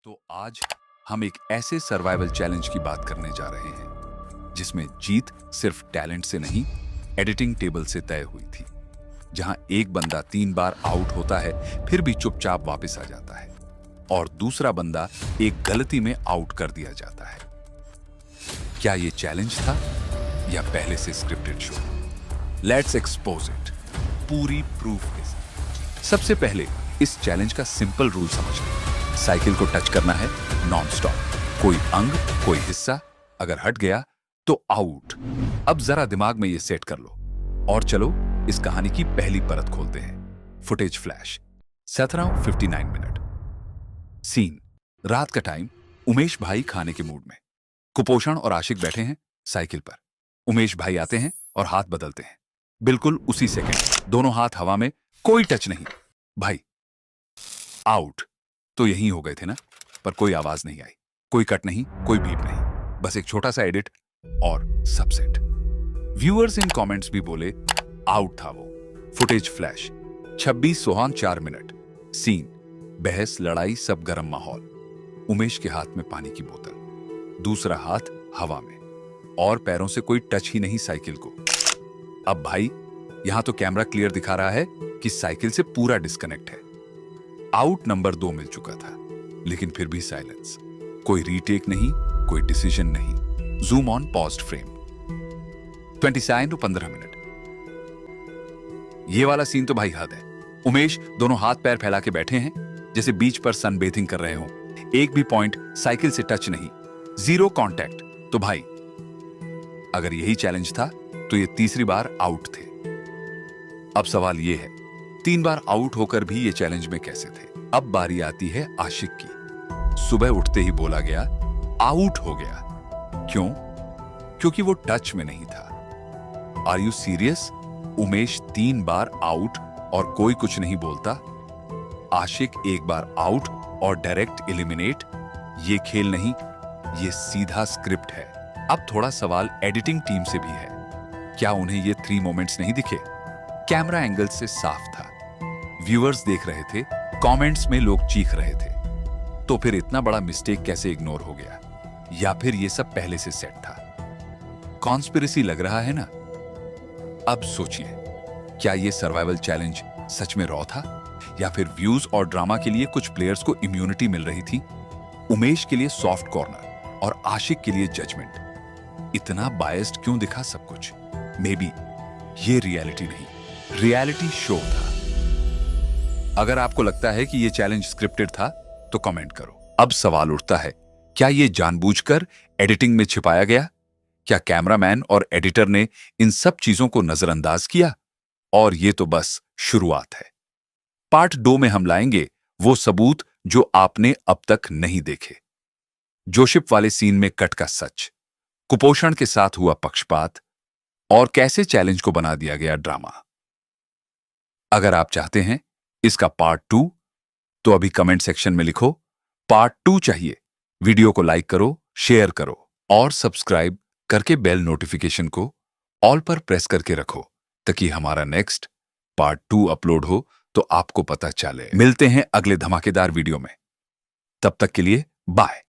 तो आज हम एक ऐसे सर्वाइवल चैलेंज की बात करने जा रहे हैं जिसमें जीत सिर्फ टैलेंट से नहीं, एडिटिंग टेबल से तय हुई थी। जहां एक बंदा 3 बार आउट होता है फिर भी चुपचाप वापस आ जाता है और दूसरा बंदा एक गलती में आउट कर दिया जाता है। क्या यह चैलेंज था या पहले से scripted show? Let's expose it, पूरी प्रूफ के साथ। सबसे पहले इस चैलेंज का सिंपल रूल समझ लें। साइकिल को टच करना है नॉन स्टॉप। कोई अंग, कोई हिस्सा अगर हट गया तो आउट। अब जरा दिमाग में ये सेट कर लो और चलो इस कहानी की पहली परत खोलते हैं। Footage flash 17:59 minute. सीन रात का टाइम। उमेश भाई खाने के मूड में। कुपोषण और आशिक बैठे हैं साइकिल पर। उमेश भाई आते हैं और हाथ बदलते हैं। बिल्कुल उसी सेकंड दोनों हाथ हवा में, कोई टच नहीं। भाई आउट तो यहीं हो गए थे ना, पर कोई आवाज नहीं आई, कोई कट नहीं, कोई बीप नहीं, बस एक छोटा सा एडिट और सबसेट। व्यूअर्स इन कमेंट्स भी बोले आउट था वो। Footage flash 26:04 minute. सीन बहस, लड़ाई, सब गर्म माहौल। उमेश के हाथ में पानी की बोतल, दूसरा हाथ हवा में और पैरों से कोई टच ही नहीं साइकिल को। अब भाई यहां तो कैमरा क्लियर दिखा रहा है कि साइकिल से पूरा डिस्कनेक्ट है। आउट नंबर 2 मिल चुका था, लेकिन फिर भी साइलेंस। कोई रीटेक नहीं, कोई डिसीजन नहीं। Zoom on paused frame 27:15 minute. ये वाला सीन तो भाई हद है। उमेश दोनों हाथ पैर फैला के बैठे हैं जैसे बीच पर सन बेथिंग कर रहे हो। एक भी पॉइंट साइकिल से टच नहीं, जीरो कांटेक्ट। तो भाई अगर यही चैलेंज था तो ये तीसरी बार आउट थे। अब सवाल ये है, 3 बार आउट होकर भी ये चैलेंज में कैसे थे? अब बारी आती है आशिक की। सुबह उठते ही बोला गया आउट हो गया। क्यों? क्योंकि वो टच में नहीं था। Are you serious? उमेश 3 बार आउट और कोई कुछ नहीं बोलता। आशिक 1 बार आउट और डायरेक्ट एलिमिनेट। ये खेल नहीं, ये सीधा स्क्रिप्ट है। अब थोड़ा सवाल एडिटिंग टीम से भी है। क्या उन्हें ये 3 मोमेंट्स नहीं दिखे? कैमरा एंगल से साफ था, व्यूअर्स देख रहे थे, कमेंट्स में लोग चीख रहे थे। तो फिर इतना बड़ा मिस्टेक कैसे इग्नोर हो गया? या फिर ये सब पहले से सेट था? कॉन्स्पिरेसी लग रहा है ना? अब सोचिए, क्या ये सर्वाइवल चैलेंज सच में रॉ था या फिर व्यूज और ड्रामा के लिए कुछ प्लेयर्स को इम्यूनिटी मिल रही थी? उमेश के लिए सॉफ्ट कॉर्नर और आशिक के लिए जजमेंट। इतना बायस्ड क्यों दिखा सब कुछ? मे बी ये रियलिटी नहीं, रियलिटी शो था। अगर आपको लगता है कि यह चैलेंज स्क्रिप्टेड था तो कमेंट करो। अब सवाल उठता है, क्या यह जानबूझकर एडिटिंग में छिपाया गया? क्या कैमरामैन और एडिटर ने इन सब चीजों को नजरअंदाज किया? और यह तो बस शुरुआत है। पार्ट 2 में हम लाएंगे वो सबूत जो आपने अब तक नहीं देखे। जोशिप वाले सीन में कट का सच, कुपोषण के साथ हुआ पक्षपात और कैसे चैलेंज को बना दिया गया ड्रामा। अगर आप चाहते हैं इसका पार्ट 2 तो अभी कमेंट सेक्शन में लिखो पार्ट 2 चाहिए। वीडियो को लाइक करो, शेयर करो और सब्सक्राइब करके बेल नोटिफिकेशन को ऑल पर प्रेस करके रखो ताकि हमारा नेक्स्ट पार्ट 2 अपलोड हो तो आपको पता चले। मिलते हैं अगले धमाकेदार वीडियो में। तब तक के लिए बाय।